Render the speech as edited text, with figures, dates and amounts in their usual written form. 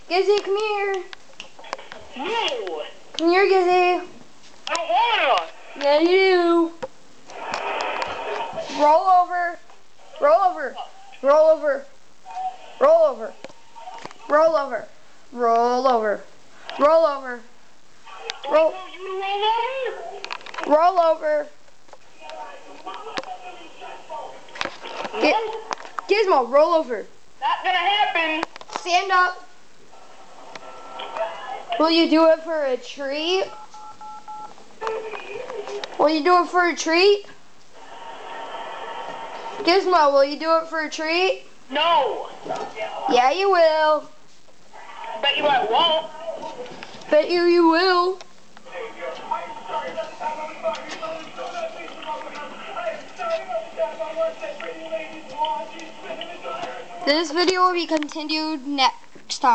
Gizzy, come here. No. Come here, Gizzy. I don't wanna. Yeah, you do. Roll over. Roll over. Roll over. Roll over. Roll over. Roll over. Roll over. Roll. Roll over. Gizmo, roll over. Not gonna happen. Stand up. Will you do it for a treat? Will you do it for a treat? Gizmo, will you do it for a treat? No. Yeah, you will. Bet you I won't. Bet you will. This video will be continued next time.